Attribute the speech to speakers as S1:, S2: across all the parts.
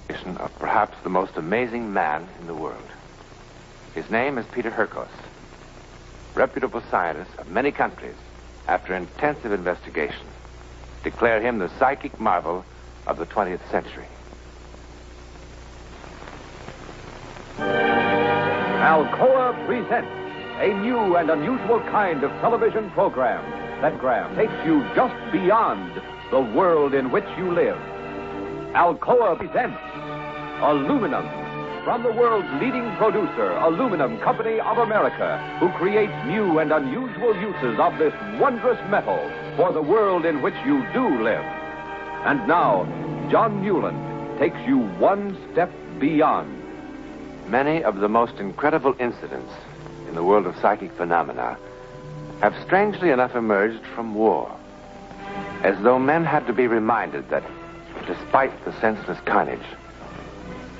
S1: Of perhaps the most amazing man in the world. His name is Peter HURKOS. Reputable scientists of many countries, after intensive investigation, declare him the psychic marvel of the 20th century.
S2: Alcoa presents a new and unusual kind of television program that takes you just beyond the world in which you live. Alcoa presents Aluminum, from the world's leading producer, Aluminum Company of America, who creates new and unusual uses of this wondrous metal for the world in which you do live. And now, John Newland takes you one step beyond.
S1: Many of the most incredible incidents in the world of psychic phenomena have strangely enough emerged from war, as though men had to be reminded that, despite the senseless carnage,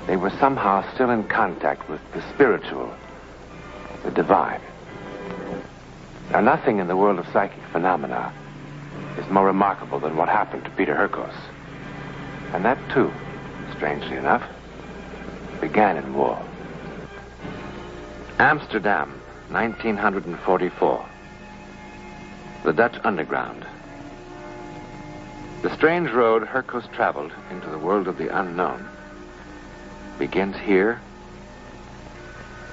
S1: they were somehow still in contact with the spiritual, the divine. Now, nothing in the world of psychic phenomena is more remarkable than what happened to Peter HURKOS. And that, too, strangely enough, began in war. Amsterdam, 1944. The Dutch underground. The strange road HURKOS traveled into the world of the unknown begins here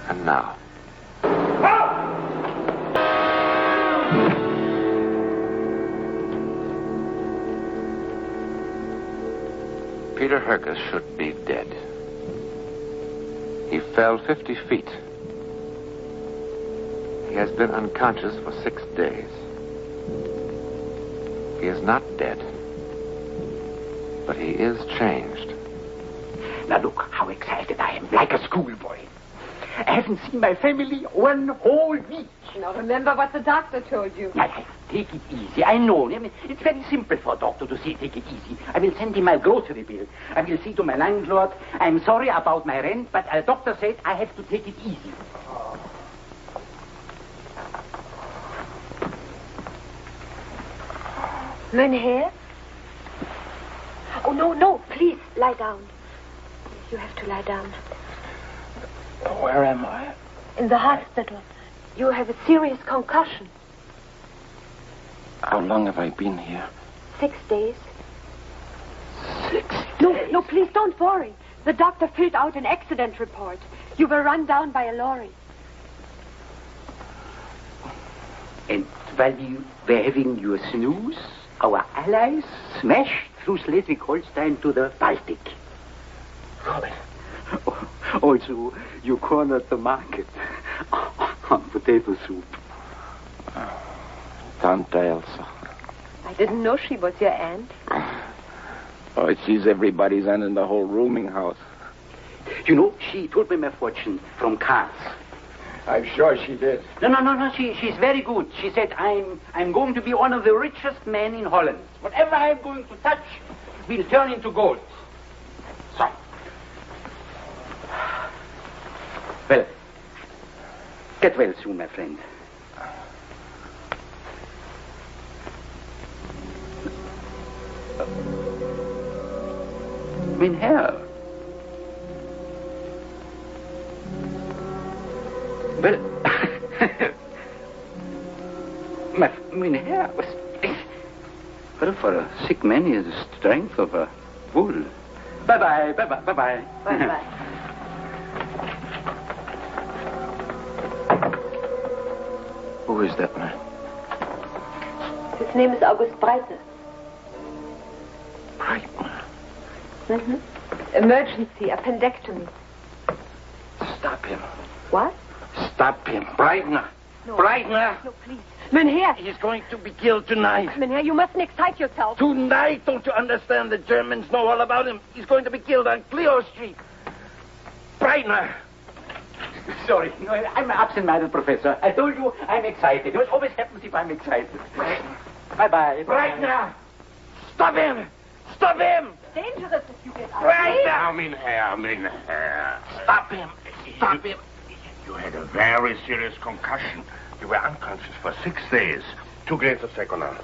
S1: and now. Peter HURKOS should be dead. He fell 50 feet. He has been unconscious for 6 days. He is not dead, but he is changed.
S3: Now look how excited I am, like a schoolboy. I haven't seen my family 1 whole week.
S4: Now remember what the doctor told you.
S3: Yeah, take it easy. I know. I mean, it's very simple for a doctor to say take it easy. I will send him my grocery bill. I will say to my landlord, I'm sorry about my rent, but a doctor said I have to take it easy.
S4: Mynheer? Oh, no, please, lie down. You have to lie down.
S5: Where am I?
S4: In the hospital. You have a serious concussion.
S5: How long have I been here?
S4: 6 days.
S5: 6 days?
S4: No, please don't worry. The doctor filled out an accident report. You were run down by a lorry.
S3: And while you were having your snooze, our allies smashed through Schleswig-Holstein to the Baltic.
S5: Robert.
S3: Also, you cornered the market on potato soup.
S5: Tante Elsa.
S4: I didn't know she was your aunt.
S5: Oh, she's everybody's aunt in the whole rooming house.
S3: You know, she told me my fortune from cards.
S5: I'm sure she did.
S3: No. She's very good. She said, I'm going to be one of the richest men in Holland. Whatever I'm going to touch will turn into gold. So. Well, get well soon, my friend. Mynheer. Well, Mynheer, well, for a sick man, he has the strength of a bull. Bye-bye.
S4: Bye-bye.
S5: Who is that man?
S4: His name is August Breitner.
S5: Breitner?
S4: Mm-hmm. Emergency, appendectomy.
S5: Stop him.
S4: What?
S5: Stop him. Breitner.
S4: No.
S5: Breitner.
S4: No, please. Mynheer.
S5: He's going to be killed tonight.
S4: Mynheer, you mustn't excite yourself.
S5: Tonight, don't you understand? The Germans know all about him. He's going to be killed on Clio Street. Breitner.
S3: Sorry, no, I'm an absent-minded professor. I told you I'm excited. It always happens if I'm excited. Bye-bye.
S5: Breitner. Stop him. Stop him.
S4: Dangerous if you get out.
S5: Breitner.
S6: Mynheer.
S5: Stop him. Stop him.
S6: You had a very serious concussion. You were unconscious for 6 days. 2 grades of seconal.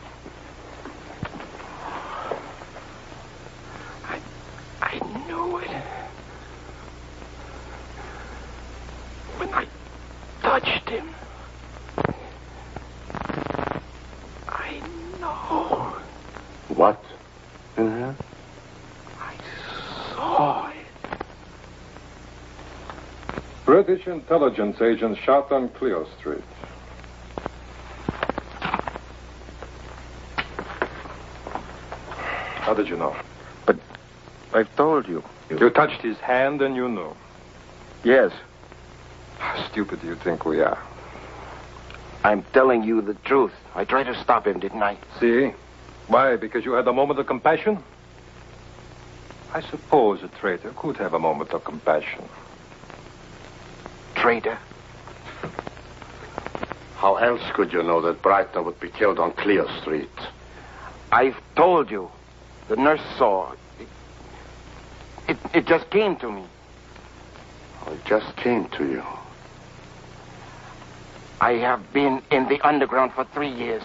S5: I knew it. touched him. I know.
S1: What in there?
S5: I saw it.
S7: British intelligence agents shot on Clio Street. How did you know?
S5: But I've told you.
S7: You touched his hand and you knew.
S5: Yes.
S7: How stupid do you think we are?
S5: I'm telling you the truth. I tried to stop him, didn't I?
S7: See? Why? Because you had a moment of compassion? I suppose a traitor could have a moment of compassion.
S5: Traitor?
S6: How else could you know that Breitner would be killed on Clio Street?
S5: I've told you. The nurse saw. It just came to me.
S6: Oh, it just came to you.
S5: I have been in the underground for 3 years.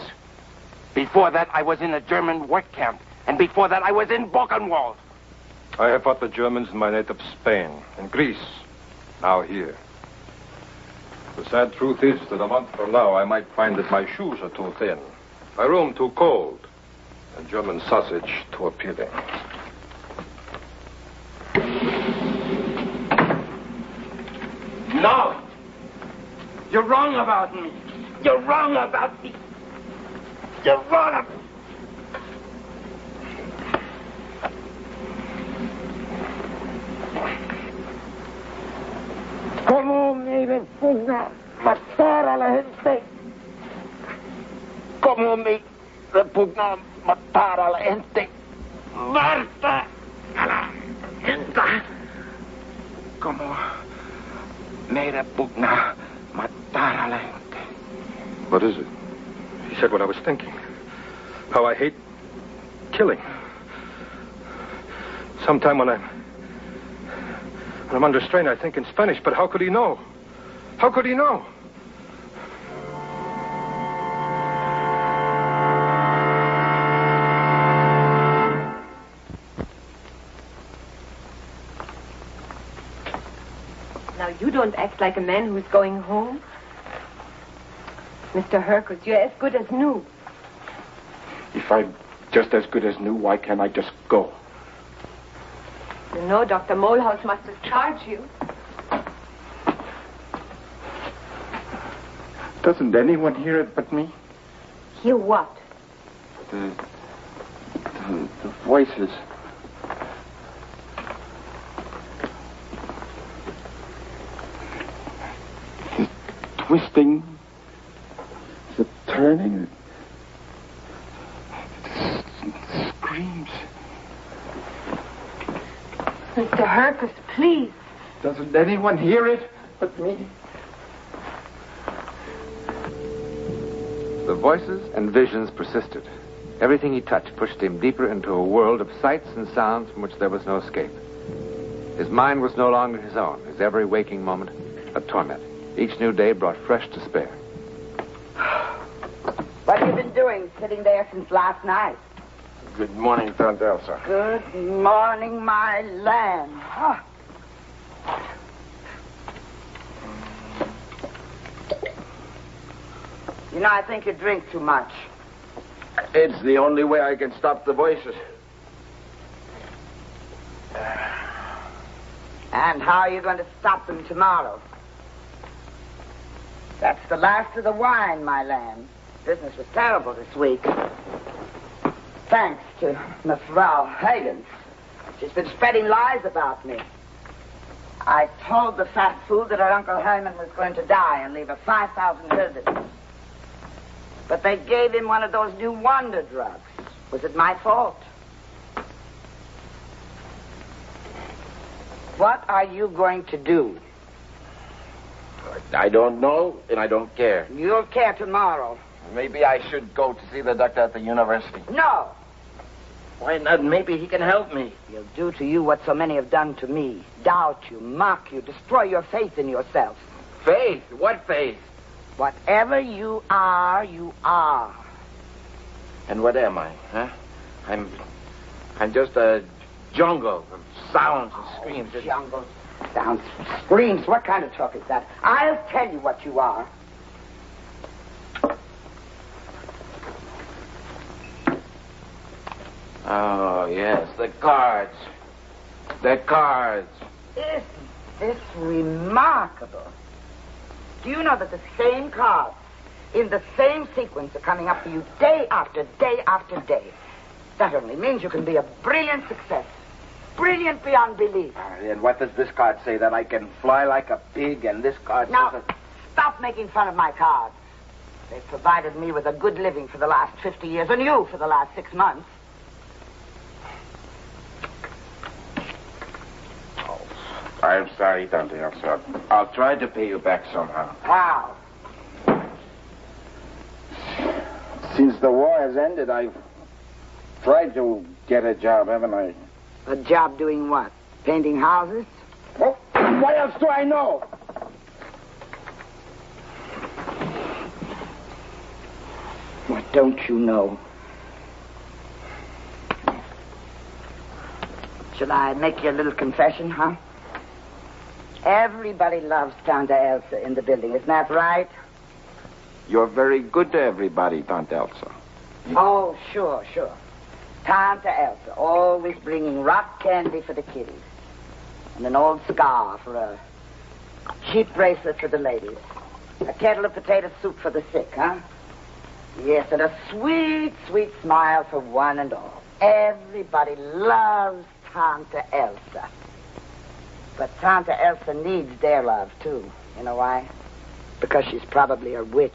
S5: Before that, I was in a German work camp. And before that, I was in Buchenwald.
S7: I have fought the Germans in my native Spain, in Greece, now here. The sad truth is that a month from now, I might find that my shoes are too thin, my room too cold, and German sausage too appealing.
S5: No! You're wrong about me. You're wrong about me. You're wrong.
S8: ¿Cómo me repugna matar a la gente? ¿Cómo me repugna matar a la gente? ¡Muerta a la gente!
S5: ¿Cómo me repugna matar a la gente?
S7: What is it? He said what I was thinking. How I hate killing. Sometime when I'm under strain, I think in Spanish, but how could he know? How could he know?
S4: Now, you don't act like a man who's going home. Mr. HURKOS, you're as good as new.
S5: If I'm just as good as new, why can't I just go?
S4: You know, Dr. Molehouse must have charged you.
S5: Doesn't anyone hear it but me?
S4: Hear what?
S5: The voices. The twisting. The turning. The screams.
S4: Mr. HURKOS, please.
S5: Doesn't anyone hear it but me?
S1: The voices and visions persisted. Everything he touched pushed him deeper into a world of sights and sounds from which there was no escape. His mind was no longer his own. His every waking moment a torment. Each new day brought fresh despair.
S3: What have you been doing, sitting there since last night?
S5: Good morning, Tante Elsa.
S3: Good morning, my land. Huh. You know, I think you drink too much.
S5: It's the only way I can stop the voices.
S3: And how are you going to stop them tomorrow? That's the last of the wine, my lamb. Business was terrible this week. Thanks to Miss Frau Higgins. She's been spreading lies about me. I told the fat fool that her Uncle Herman was going to die and leave her 5,000 visitors. But they gave him one of those new wonder drugs. Was it my fault? What are you going to do?
S5: I don't know, and I don't care.
S3: You'll care tomorrow.
S5: Maybe I should go to see the doctor at the university.
S3: No.
S5: Why not? Maybe he can help me.
S3: He'll do to you what so many have done to me. Doubt you, mock you, destroy your faith in yourself.
S5: Faith? What faith?
S3: Whatever you are, you are.
S5: And what am I, huh? I'm just a jungle of sounds and screams.
S3: Jungle. Sounds, screams. What kind of talk is that? I'll tell you what you are.
S5: Oh, yes, the cards. The cards.
S3: Isn't this remarkable? Do you know that the same cards, in the same sequence, are coming up for you day after day after day? That only means you can be a brilliant success. Brilliant beyond belief.
S8: And what does this card say? That I can fly like a pig, and this card
S3: Now,
S8: says...
S3: stop making fun of my cards. They've provided me with a good living for the last 50 years, and you for the last 6 months.
S5: Oh, I'm sorry, Dante. I'm sorry. I'll try to pay you back somehow.
S3: How?
S8: Since the war has ended, I've tried to get a job, haven't I?
S3: A job doing what? Painting houses?
S8: Oh, what else do I know?
S3: What don't you know? Shall I make you a little confession, huh? Everybody loves Tante Elsa in the building, isn't that right?
S8: You're very good to everybody, Tante Elsa.
S3: Oh, sure. Tante Elsa, always bringing rock candy for the kiddies. And an old scarf or a cheap bracelet for the ladies. A kettle of potato soup for the sick, huh? Yes, and a sweet, sweet smile for one and all. Everybody loves Tante Elsa. But Tante Elsa needs their love, too. You know why? Because she's probably a witch.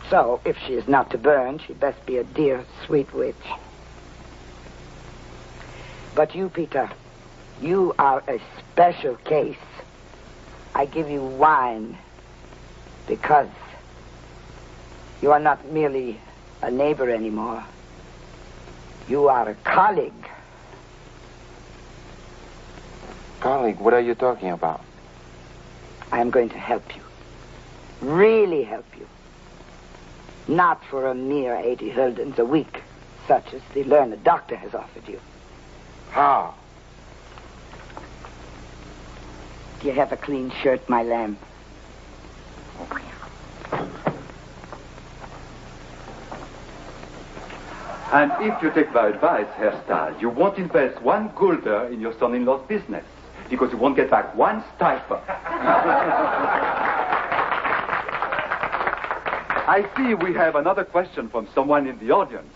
S3: So, if she is not to burn, she'd best be a dear, sweet witch. But you, Peter, you are a special case. I give you wine because you are not merely a neighbor anymore. You are a colleague.
S5: Colleague, what are you talking about?
S3: I am going to help you. Really help you. Not for a mere 80 huldens a week, such as the learned doctor has offered you.
S5: How?
S3: Do you have a clean shirt, my lamb?
S9: And if you take my advice, Herr Stahl, you won't invest 1 gulder in your son-in-law's business, because you won't get back 1 stiper. I see we have another question from someone in the audience.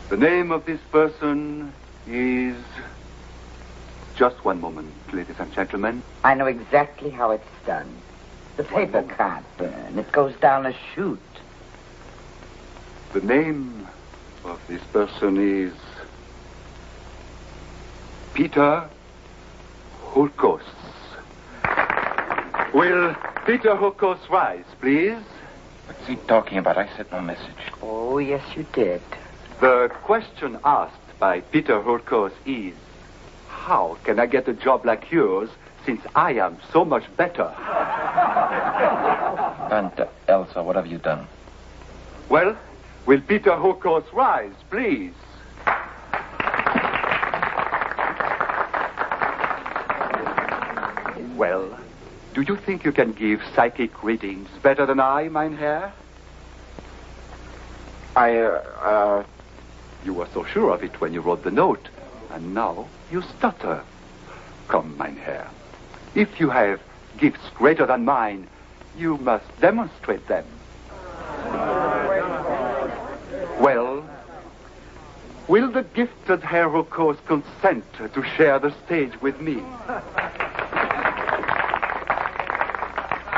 S9: The name of this person is... Just one moment, ladies and gentlemen.
S3: I know exactly how it's done. The paper can't burn. It goes down a chute.
S9: The name of this person is... Peter HURKOS. Will Peter HURKOS rise, please?
S5: What's he talking about? I sent no message.
S3: Oh, yes, you did.
S9: The question asked by Peter HURKOS is, how can I get a job like yours since I am so much better?
S5: Tante Elsa, what have you done?
S9: Well, will Peter HURKOS rise, please? Well, do you think you can give psychic readings better than I, mein Herr? You were so sure of it when you wrote the note, and now you stutter. Come, mein Herr. If you have gifts greater than mine, you must demonstrate them. Well, will the gifted Herr HURKOS consent to share the stage with me?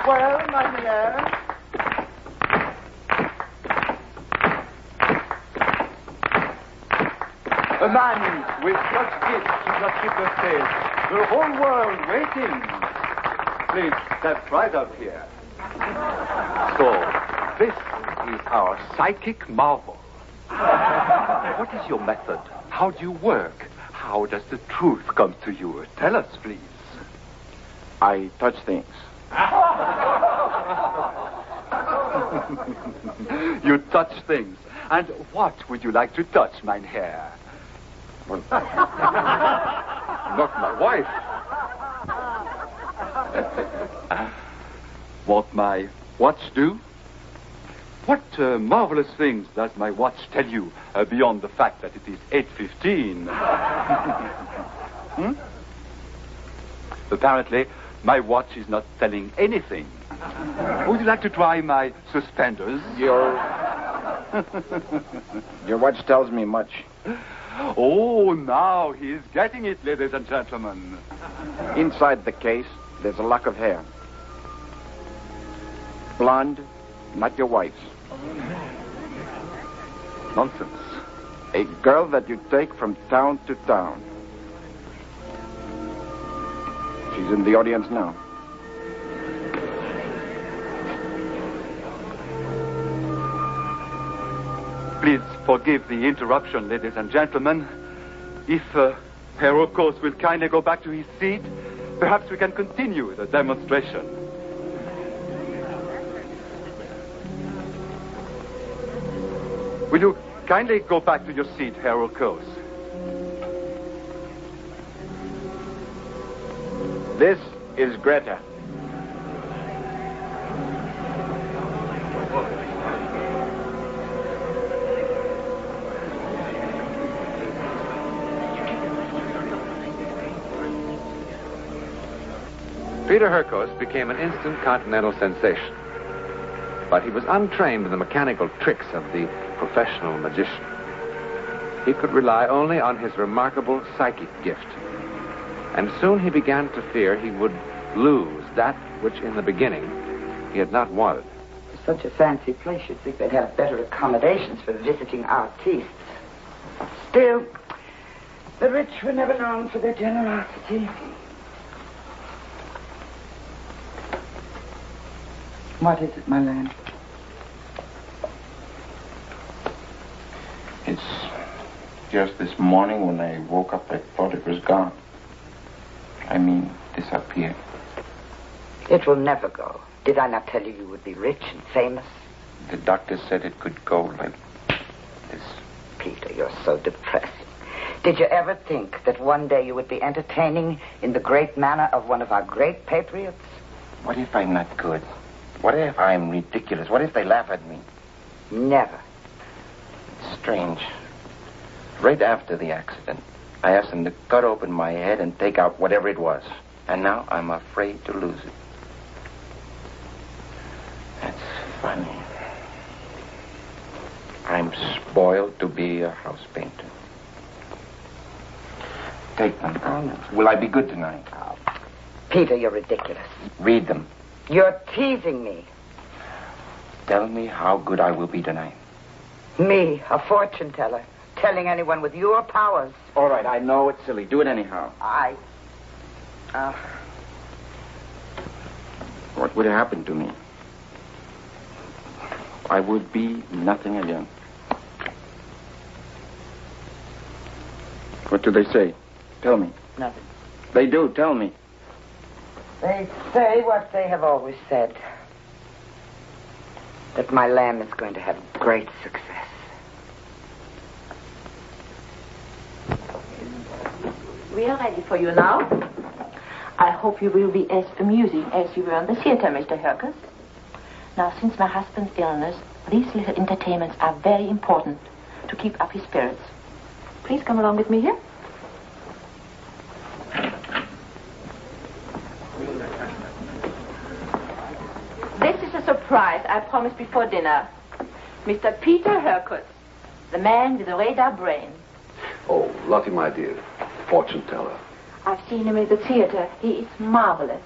S3: Well, mein Herr.
S9: A man with such gifts should not keep the stage. The whole world waiting. Please, step right up here. So, this is our psychic marvel. What is your method? How do you work? How does the truth come to you? Tell us, please.
S8: I touch things.
S9: You touch things. And what would you like to touch, mein Herr?
S7: Well, not my wife.
S9: What my watch do? What marvelous things does my watch tell you beyond the fact that it is 8:15? Apparently, my watch is not telling anything. Would you like to try my suspenders?
S8: Your watch tells me much.
S9: Oh, now he's getting it, ladies and gentlemen.
S8: Inside the case, there's a lock of hair. Blonde, not your wife's.
S9: Nonsense.
S8: A girl that you take from town to town. She's in the audience now.
S9: Please forgive the interruption, ladies and gentlemen. If HURKOS will kindly go back to his seat, perhaps we can continue the demonstration. Will you kindly go back to your seat, HURKOS?
S8: This is Greta.
S1: Peter HURKOS became an instant continental sensation. But he was untrained in the mechanical tricks of the professional magician. He could rely only on his remarkable psychic gift. And soon he began to fear he would lose that which in the beginning he had not wanted.
S3: It's such a fancy place, you'd think they'd have better accommodations for visiting artistes. Still, the rich were never known for their generosity. What is it, my land?
S8: It's just this morning when I woke up, I thought it was gone. I mean, disappeared.
S3: It will never go. Did I not tell you you would be rich and famous?
S8: The doctor said it could go like this.
S3: Peter, you're so depressing. Did you ever think that one day you would be entertaining in the great manner of one of our great patriots?
S8: What if I'm not good? What if I'm ridiculous? What if they laugh at me?
S3: Never.
S8: It's strange. Right after the accident, I asked them to cut open my head and take out whatever it was. And now I'm afraid to lose it. That's funny. I'm spoiled to be a house painter. Take them.
S3: Oh, no.
S8: Will I be good tonight?
S3: Oh, Peter, you're ridiculous.
S8: Read them.
S3: You're teasing me.
S8: Tell me how good I will be tonight.
S3: Me, a fortune teller, telling anyone with your powers.
S8: All right, I know it's silly. Do it anyhow. What would happen to me? I would be nothing again. What do they say? Tell me.
S3: Nothing.
S8: They do. Tell me.
S3: They say what they have always said. That my lamb is going to have great success.
S10: We are ready for you now. I hope you will be as amusing as you were in the theater, Mr. HURKOS. Now, since my husband's illness, these little entertainments are very important to keep up his spirits. Please come along with me here. This is a surprise I promised before dinner. Mr. Peter HURKOS, the man with the radar brain.
S11: Oh, Lottie, my dear. Fortune teller.
S10: I've seen him at the theater. He is marvelous.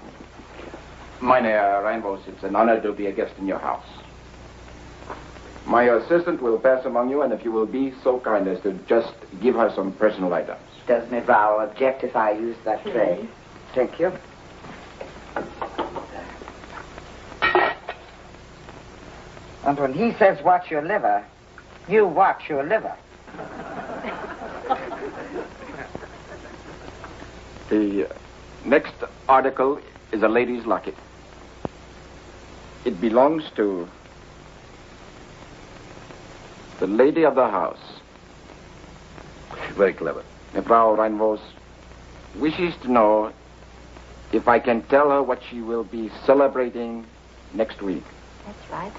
S8: Meine Rainbows, it's an honor to be a guest in your house. My assistant will pass among you, and if you will be so kind as to just give her some personal items.
S3: Does Merwin object if I use that tray? Thank you. And when he says watch your liver, you watch your liver.
S8: The next article is a lady's locket. It belongs to the lady of the house.
S11: Very clever.
S8: Frau Reinvos wishes to know if I can tell her what she will be celebrating next week.
S10: That's right.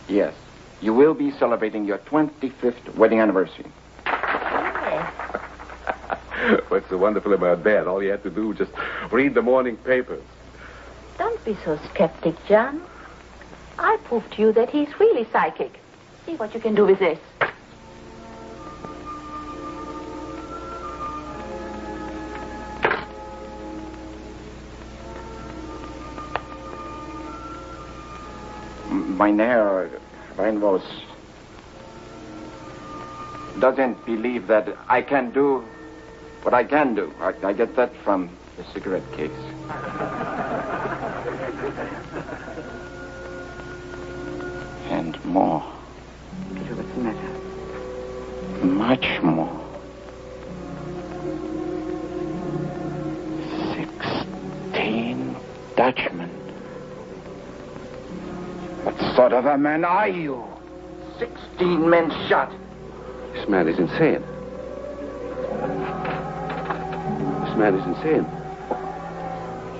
S8: Yes. You will be celebrating your 25th wedding anniversary.
S10: Yes.
S11: What's so wonderful about that? All you have to do is just read the morning papers.
S10: Don't be so skeptic, John. I proved to you that he's really psychic. See what you can do with this.
S8: Mynheer Reinvos doesn't believe that I can do what I can do. I get that from the cigarette case. And more.
S3: Peter, what's the matter?
S8: Much more. 16 Dutchmen. What sort of a man are you? 16 men shot.
S11: This man is insane. This man is insane.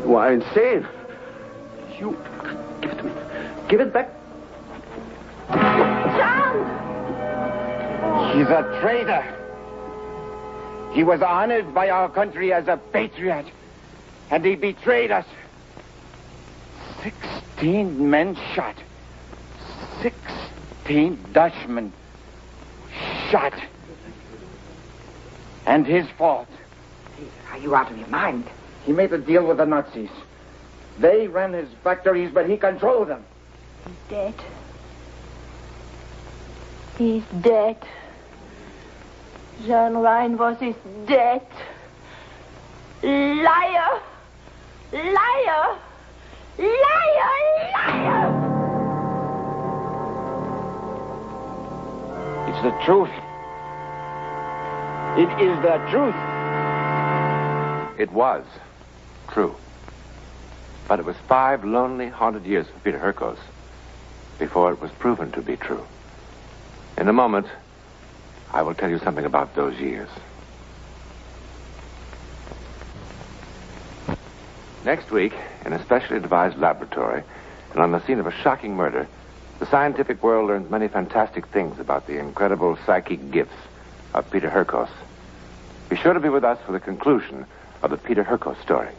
S11: You are insane. You... Give it to me. Give it back.
S10: John!
S8: He's a traitor. He was honored by our country as a patriot, and he betrayed us. 16 men shot. 16 Dutchmen shot. And his fault.
S3: Peter, are you out of your mind?
S8: He made a deal with the Nazis. They ran his factories, but he controlled them.
S10: He's dead. He's dead. John Reinvos is dead. Liar! Liar! Liar! Liar!
S8: It's the truth. It is the truth.
S1: It was true. But it was 5 lonely, haunted years for Peter HURKOS before it was proven to be true. In a moment, I will tell you something about those years. Next week, in a specially devised laboratory, and on the scene of a shocking murder, the scientific world learns many fantastic things about the incredible psychic gifts of Peter HURKOS. Be sure to be with us for the conclusion of the Peter HURKOS story.